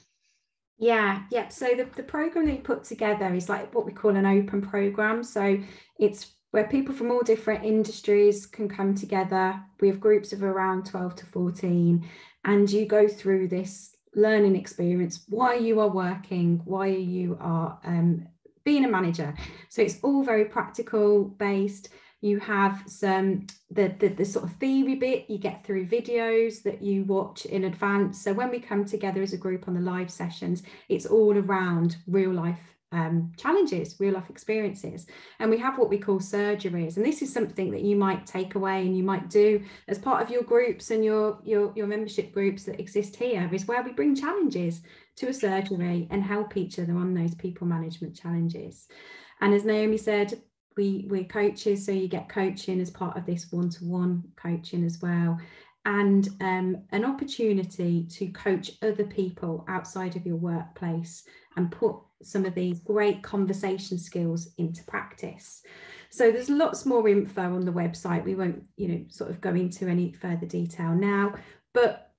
Yeah. So the program that you put together is like what we call an open program. So it's where people from all different industries can come together. We have groups of around 12 to 14, and you go through this learning experience, why you are working, why you are being a manager. So it's all very practical based. You have some the sort of theory bit you get through videos that you watch in advance. So when we come together as a group on the live sessions, it's all around real life challenges, real life experiences. And we have what we call surgeries, and this is something that you might take away and you might do as part of your groups and your membership groups that exist here, is where we bring challenges to a surgery and help each other on those people management challenges. And as Naomi said, we're coaches, so you get coaching as part of this one-to-one coaching as well, and an opportunity to coach other people outside of your workplace and put some of these great conversation skills into practice. So there's lots more info on the website. We won't, sort of go into any further detail now, but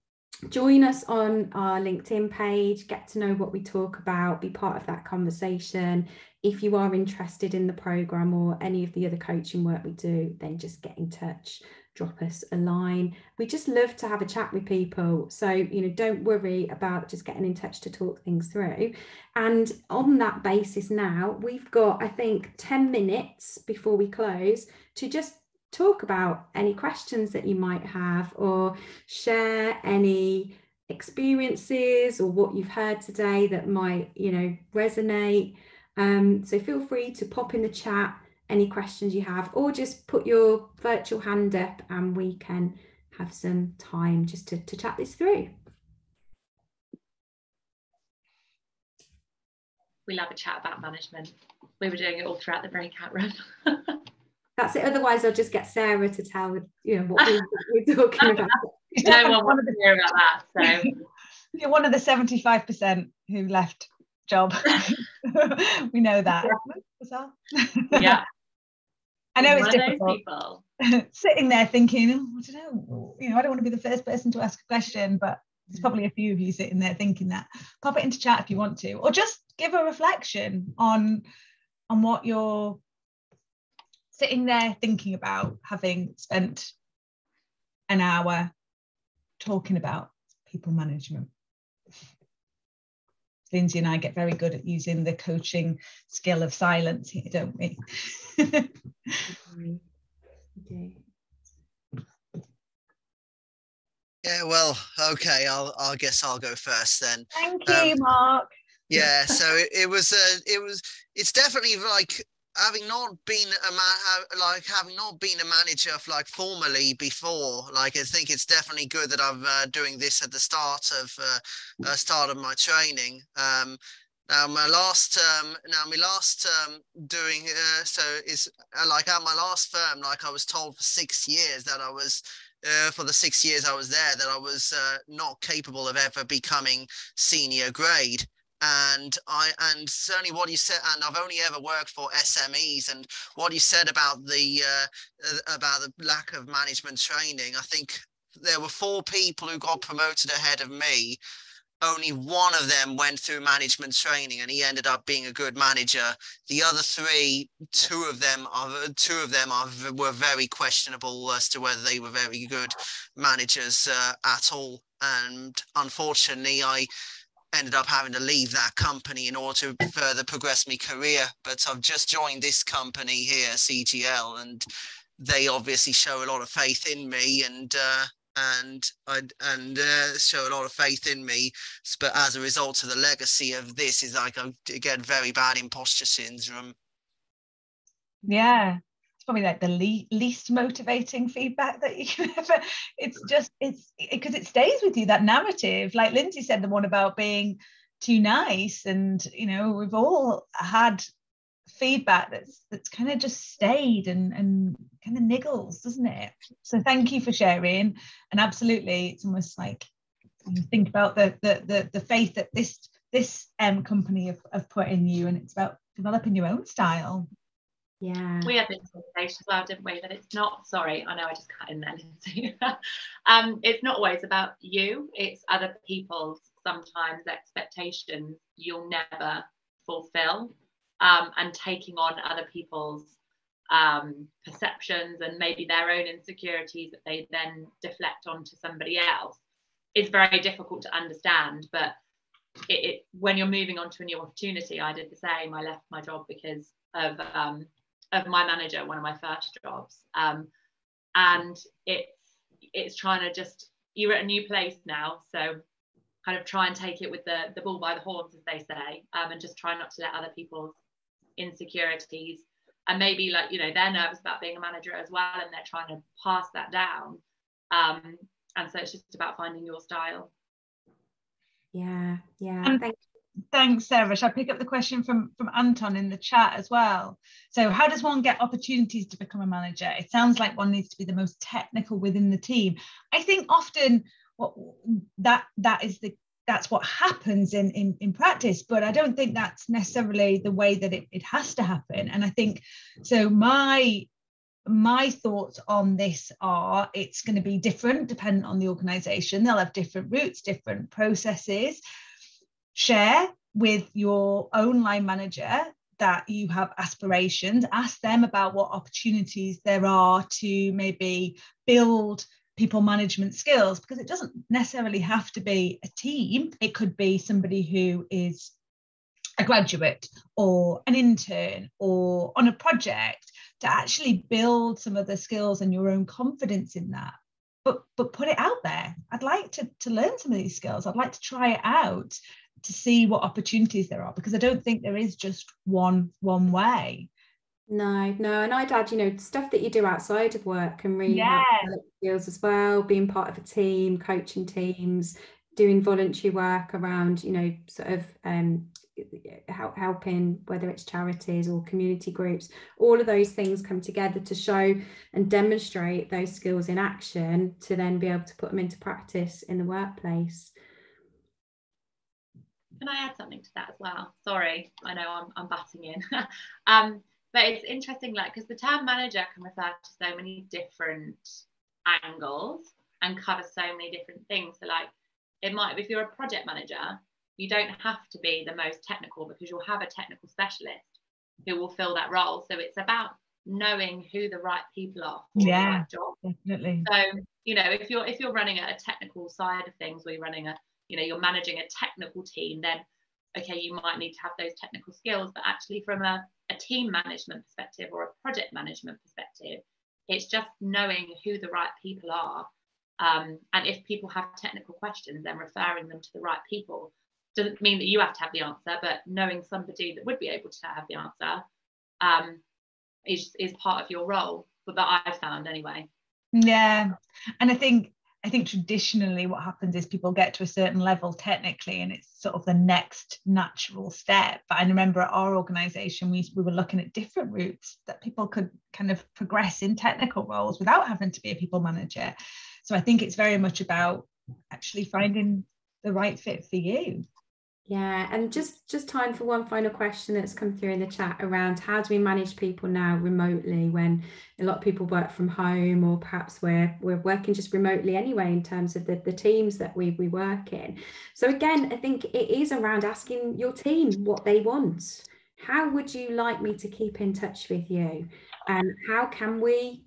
join us on our LinkedIn page, get to know what we talk about, be part of that conversation. If you are interested in the programme or any of the other coaching work we do, then just get in touch, drop us a line. We just love to have a chat with people. So, you know, don't worry about just getting in touch to talk things through. And on that basis now, we've got, I think, 10 minutes before we close to just talk about any questions that you might have, or share any experiences or what you've heard today that might, you know, resonate. So feel free to pop in the chat any questions you have, or just put your virtual hand up and we can have some time just to chat this through. We'll have a chat about management. We were doing it all throughout the breakout room. That's it. Otherwise, I'll just get Sarah to tell, you know, what we're talking about. No one wants to hear about that. So you're one of the 75% who left job. We know that. Yeah. I know it's one difficult. Of those people. Sitting there thinking, oh, I don't know, you know, I don't want to be the first person to ask a question, but there's probably a few of you sitting there thinking that. Pop it into chat if you want to, or just give a reflection on what you're sitting there thinking about, having spent an hour talking about people management. Lindsay and I get very good at using the coaching skill of silence here, don't we? Okay. Yeah, well, okay, I guess I'll go first then. Thank you, Mark. Yeah, so it's definitely like having not been a manager like formally before. Like, I think it's definitely good that I'm doing this at the start of my training. Now my last doing so is like at my last firm, like I was told for 6 years that I was for the 6 years I was there that I was not capable of ever becoming senior grade. And certainly what you said, and I've only ever worked for SMEs, and what you said about the lack of management training, I think there were 4 people who got promoted ahead of me. Only one of them went through management training, and he ended up being a good manager. The other 3, two of them were very questionable as to whether they were very good managers at all. And unfortunately, I ended up having to leave that company in order to further progress my career. But I've just joined this company here, CGL, and they obviously show a lot of faith in me, and show a lot of faith in me. But as a result of the legacy of this, is like I get very bad imposter syndrome. Yeah, it's probably like the least motivating feedback that you can ever. It's because it stays with you, that narrative. Like Lindsay said, the one about being too nice, and you know, we've all had feedback that's kind of just stayed and kind of niggles, doesn't it? So thank you for sharing. And absolutely, it's almost like you think about the faith that this company have put in you, and it's about developing your own style. Yeah, we had this conversation as well, didn't we, that it's not, sorry, I know I just cut in there, Lindsay. It's not always about you, it's other people's sometimes expectations you'll never fulfill, and taking on other people's perceptions and maybe their own insecurities that they then deflect onto somebody else is very difficult to understand. But it when you're moving on to a new opportunity, I did the same. I left my job because of my manager, one of my first jobs, and it's trying to just, you're at a new place now, so kind of try and take it with the bull by the horns, as they say, and just try not to let other people's insecurities, and maybe, like, you know, they're nervous about being a manager as well, and they're trying to pass that down, and so it's just about finding your style. yeah. Thanks, Sarah. Shall I pick up the question from Anton in the chat as well? So how does one get opportunities to become a manager? It sounds like one needs to be the most technical within the team. I think often that's what happens in practice, but I don't think that's necessarily the way that it has to happen. And I think so my my thoughts on this are, it's going to be different dependent on the organisation. They'll have different routes, different processes. Share with your own line manager that you have aspirations. Ask them about what opportunities there are to maybe build people management skills, because it doesn't necessarily have to be a team. It could be somebody who is a graduate or an intern or on a project, to actually build some of the skills and your own confidence in that. But put it out there. I'd like to learn some of these skills. I'd like to try it out to see what opportunities there are, because I don't think there is just one way. No, and I'd add, stuff that you do outside of work can really help develop skills as well. Being part of a team, coaching teams, doing voluntary work around, sort of helping, whether it's charities or community groups. All of those things come together to show and demonstrate those skills in action, to then be able to put them into practice in the workplace. Can I add something to that as well? Sorry, I know I'm butting in. But it's interesting, because the term manager can refer to so many different angles and cover so many different things. So it might, if you're a project manager, you don't have to be the most technical, because you'll have a technical specialist who will fill that role. So it's about knowing who the right people are for the right job. Definitely. So, if you're running a technical side of things, or you're running you're managing a technical team, then okay, you might need to have those technical skills. But actually, from a team management perspective or a project management perspective, it's just knowing who the right people are. And if people have technical questions, then referring them to the right people. Doesn't mean that you have to have the answer, but knowing somebody that would be able to have the answer is part of your role, but that I've found anyway. Yeah, and I think traditionally what happens is people get to a certain level technically, and it's sort of the next natural step. But I remember at our organisation, we were looking at different routes that people could kind of progress in technical roles without having to be a people manager. So I think it's very much about actually finding the right fit for you. Yeah, and just time for one final question that's come through in the chat around how do we manage people now remotely, when a lot of people work from home, or perhaps we're working just remotely anyway in terms of the teams that we work in. So again, I think it is around asking your team what they want. How would you like me to keep in touch with you? And how can we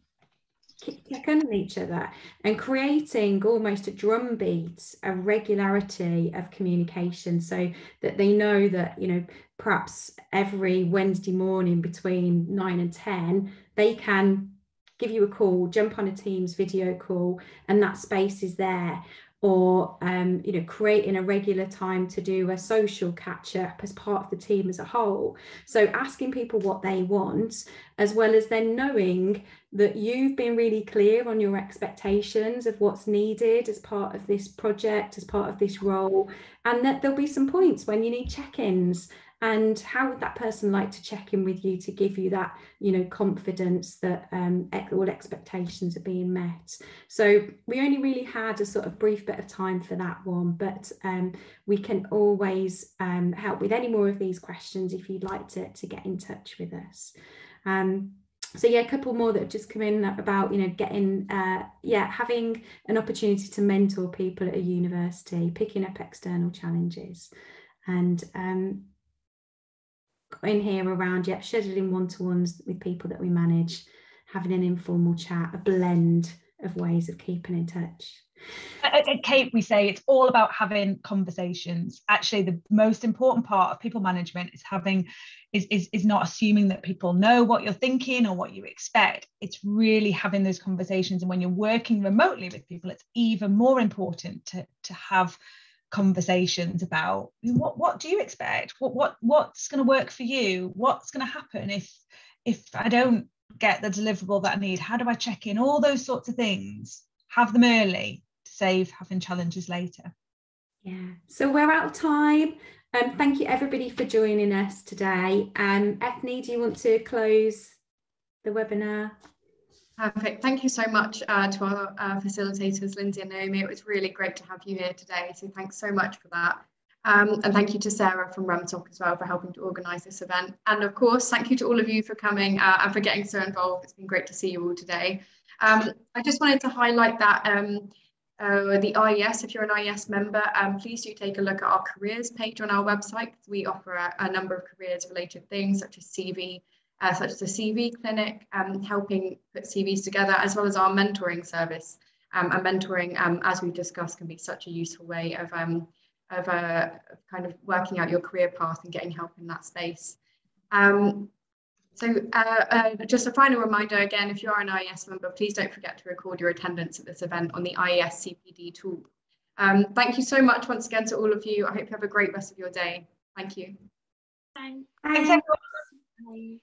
check on each other, and creating almost a drumbeat, a regularity of communication, so that they know that perhaps every Wednesday morning between 9 and 10 they can give you a call, jump on a Teams video call, and that space is there. Or creating a regular time to do a social catch up as part of the team as a whole. So asking people what they want, as well as then knowing that you've been really clear on your expectations of what's needed as part of this project, as part of this role, and that there'll be some points when you need check-ins. And how would that person like to check in with you to give you that, confidence that all expectations are being met? So we only really had a sort of brief bit of time for that one, but we can always help with any more of these questions if you'd like to get in touch with us. So yeah, a couple more that have just come in about, getting, having an opportunity to mentor people at a university, picking up external challenges, and in here around scheduling one-to-ones with people that we manage, having an informal chat, a blend of ways of keeping in touch. At Kate, we say it's all about having conversations. Actually, the most important part of people management is not assuming that people know what you're thinking or what you expect. It's really having those conversations. And when you're working remotely with people, it's even more important to have conversations about what do you expect, what's going to work for you, what's going to happen if I don't get the deliverable that I need, how do I check in, all those sorts of things. Have them early to save having challenges later. Yeah, so we're out of time. Thank you everybody for joining us today. Ethne, do you want to close the webinar? Perfect. Thank you so much to our facilitators, Lindsay and Naomi. It was really great to have you here today. So thanks so much for that. And thank you to Sarah from RemSoc as well for helping to organise this event. And of course, thank you to all of you for coming and for getting so involved. It's been great to see you all today. I just wanted to highlight that the IES, if you're an IES member, please do take a look at our careers page on our website. We offer a number of careers related things such as CV, such as the CV clinic, helping put CVs together, as well as our mentoring service. And mentoring, as we've discussed, can be such a useful way of kind of working out your career path and getting help in that space. Just a final reminder again, if you are an IES member, please don't forget to record your attendance at this event on the IES CPD tool. Thank you so much once again to all of you. I hope you have a great rest of your day. Thank you. Thanks. Thanks everyone. Bye.